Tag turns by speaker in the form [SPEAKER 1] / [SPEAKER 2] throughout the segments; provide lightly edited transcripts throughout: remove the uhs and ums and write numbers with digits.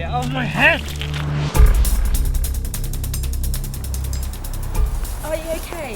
[SPEAKER 1] Get off my head!
[SPEAKER 2] Are you okay?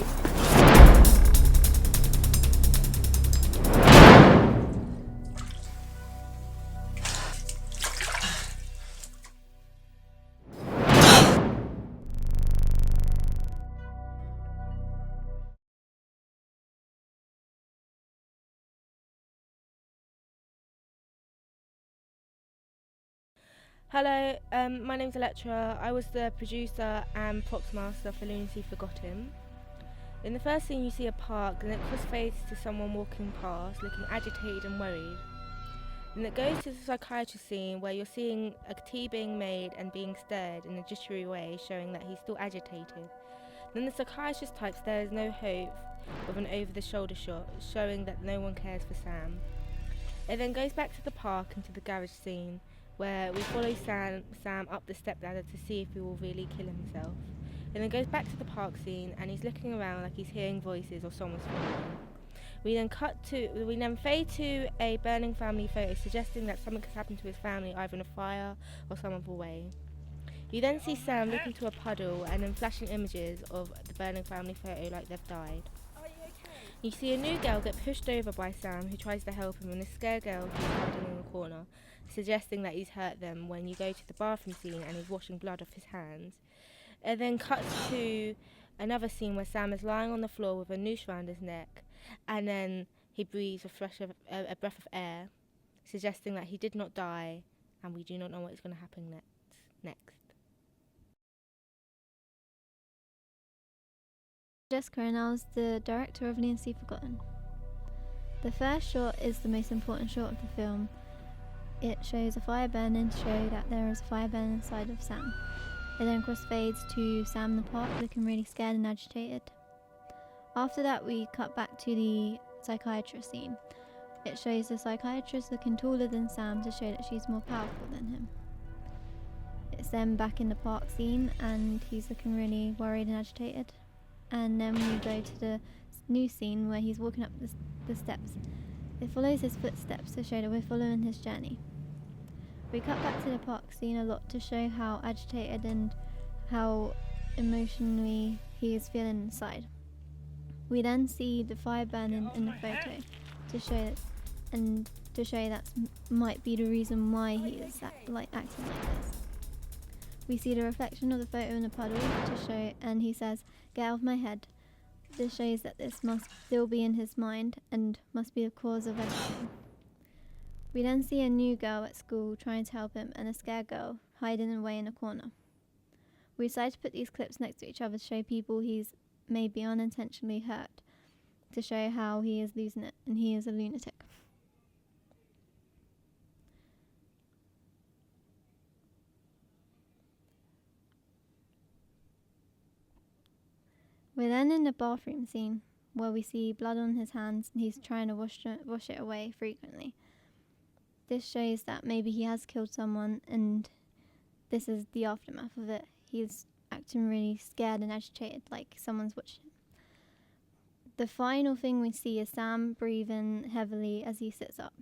[SPEAKER 2] Hello, my name's Electra. I was the producer and props master for Lunacy Forgotten. In the first scene you see a park, and it cross fades to someone walking past, looking agitated and worried. Then it goes to the psychiatrist scene where you're seeing a tea being made and being stirred in a jittery way, showing that he's still agitated. Then the psychiatrist types "there is no hope" with an over-the-shoulder shot, showing that no one cares for Sam. It then goes back to the park and to the garage scene, where we follow Sam up the stepladder to see if he will really kill himself. And then goes back to the park scene, and he's looking around like he's hearing voices or someone's following. We then fade to a burning family photo, suggesting that something has happened to his family, either in a fire or some other way. You then see Sam look into a puddle and then flashing images of the burning family photo like they've died. You see a new girl get pushed over by Sam, who tries to help him, and a scared girl who's hiding in the corner, suggesting that he's hurt them when you go to the bathroom scene and he's washing blood off his hands. It then cuts to another scene where Sam is lying on the floor with a noose around his neck, and then he breathes a breath of air, suggesting that he did not die, and we do not know what is going to happen next.
[SPEAKER 3] Jessica, and I was the director of Lunacy Forgotten. The first shot is the most important shot of the film. It shows a fire burning to show that there is a fire burning inside of Sam. It then crossfades to Sam in the park looking really scared and agitated. After that we cut back to the psychiatrist scene. It shows the psychiatrist looking taller than Sam to show that she's more powerful than him. It's then back in the park scene and he's looking really worried and agitated. And then we go to the new scene where he's walking up the steps. It follows his footsteps to show that we're following his journey. We cut back to the park scene a lot to show how agitated and how emotionally he is feeling inside. We then see the fire burning in the photo to show that might be the reason why he is acting like this. We see the reflection of the photo in the puddle to show, and he says, "Get out of my head." This shows that this must still be in his mind and must be the cause of everything. We then see a new girl at school trying to help him and a scared girl hiding away in a corner. We decided to put these clips next to each other to show people he's maybe unintentionally hurt, to show how he is losing it and he is a lunatic. We're then in the bathroom scene where we see blood on his hands and he's trying to wash it away frequently. This shows that maybe he has killed someone and this is the aftermath of it. He's acting really scared and agitated like someone's watching him. The final thing we see is Sam breathing heavily as he sits up.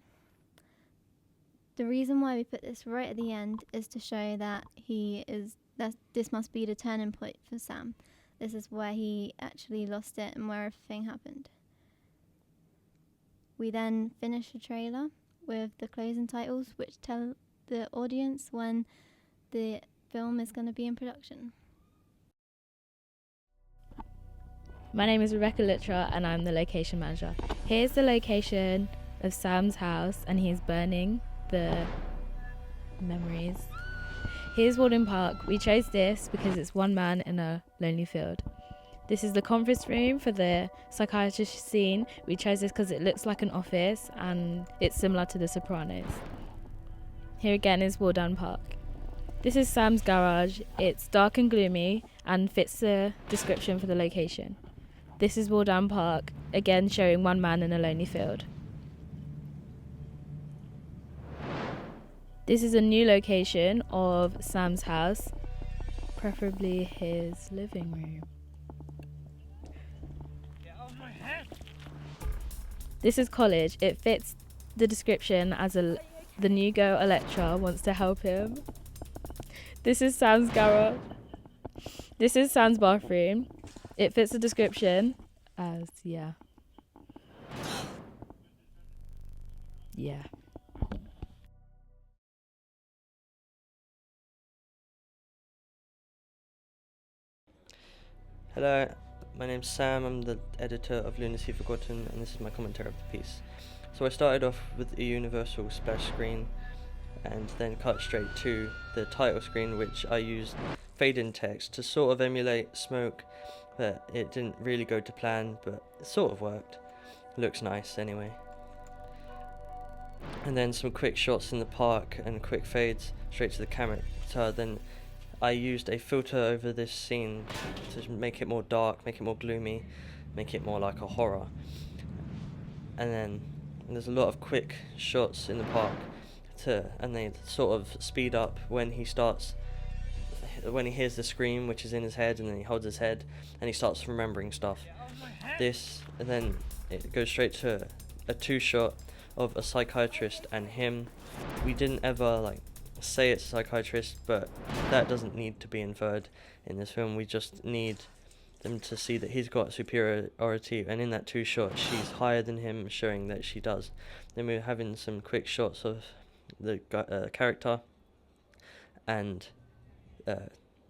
[SPEAKER 3] The reason why we put this right at the end is to show that this must be the turning point for Sam. This is where he actually lost it and where everything happened. We then finish the trailer with the closing titles, which tell the audience when the film is going to be in production.
[SPEAKER 4] My name is Rebecca Litra and I'm the location manager. Here's the location of Sam's house and he's burning the memories. Here's Walden Park. We chose this because it's one man in a lonely field. This is the conference room for the psychiatrist scene. We chose this because it looks like an office and it's similar to The Sopranos. Here again is Walden Park. This is Sam's garage. It's dark and gloomy and fits the description for the location. This is Walden Park, again showing one man in a lonely field. This is a new location of Sam's house, preferably his living room.
[SPEAKER 1] Get off my head!
[SPEAKER 4] This is college. It fits the description as the new girl Electra wants to help him. This is Sam's garage. This is Sam's bathroom. It fits the description as, yeah. Yeah.
[SPEAKER 5] Hello, my name's Sam, I'm the editor of Lunacy Forgotten, and this is my commentary of the piece. So I started off with a universal splash screen, and then cut straight to the title screen, which I used fade-in text to sort of emulate smoke, but it didn't really go to plan, but it sort of worked. Looks nice anyway. And then some quick shots in the park and quick fades straight to the camera. So then I used a filter over this scene to make it more dark, make it more gloomy, make it more like a horror. And then there's a lot of quick shots in the park and they sort of speed up when he hears the scream, which is in his head, and then he holds his head and he starts remembering stuff. This, and then it goes straight to a two-shot of a psychiatrist and him. We didn't ever say it's a psychiatrist, but that doesn't need to be inferred in this film. We just need them to see that he's got superiority, and in that two-shot she's higher than him, showing that she does. Then we're having some quick shots of the character and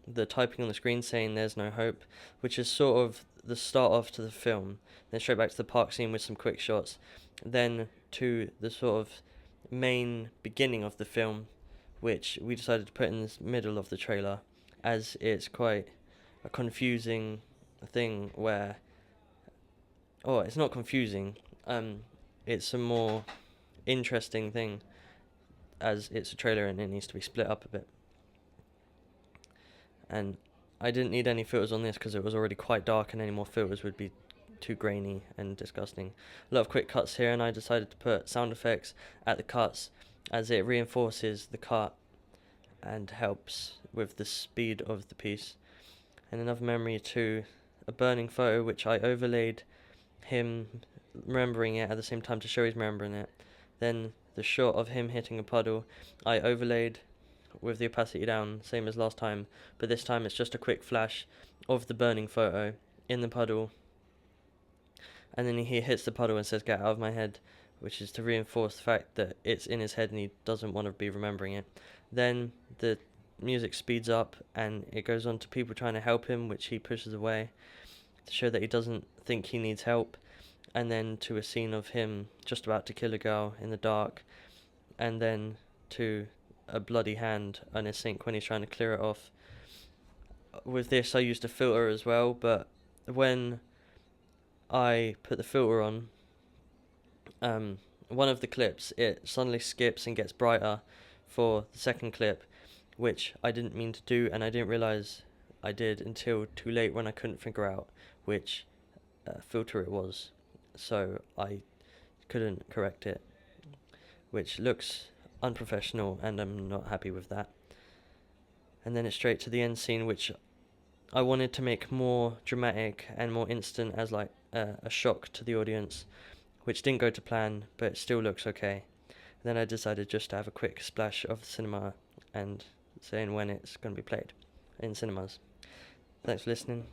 [SPEAKER 5] the typing on the screen saying there's no hope, which is sort of the start off to the film. Then straight back to the park scene with some quick shots, then to the sort of main beginning of the film, which we decided to put in the middle of the trailer, as it's quite a confusing thing where, it's not confusing, it's a more interesting thing, as it's a trailer and it needs to be split up a bit. And I didn't need any filters on this because it was already quite dark, and any more filters would be too grainy and disgusting. A lot of quick cuts here, and I decided to put sound effects at the cuts as it reinforces the cut and helps with the speed of the piece. And another memory to a burning photo, which I overlaid him remembering it at the same time to show he's remembering it. Then the shot of him hitting a puddle, I overlaid with the opacity down, same as last time, but this time it's just a quick flash of the burning photo in the puddle, and then he hits the puddle and says, "Get out of my head," which is to reinforce the fact that it's in his head and he doesn't want to be remembering it. Then the music speeds up and it goes on to people trying to help him, which he pushes away to show that he doesn't think he needs help, and then to a scene of him just about to kill a girl in the dark, and then to a bloody hand on his sink when he's trying to clear it off. With this I used a filter as well, but when I put the filter on, one of the clips, it suddenly skips and gets brighter for the second clip, which I didn't mean to do, and I didn't realise I did until too late when I couldn't figure out which filter it was, so I couldn't correct it, which looks unprofessional, and I'm not happy with that. And then it's straight to the end scene, which I wanted to make more dramatic and more instant as a shock to the audience, which didn't go to plan, but it still looks okay. And then I decided just to have a quick splash of the cinema and saying when it's going to be played in cinemas. Thanks for listening.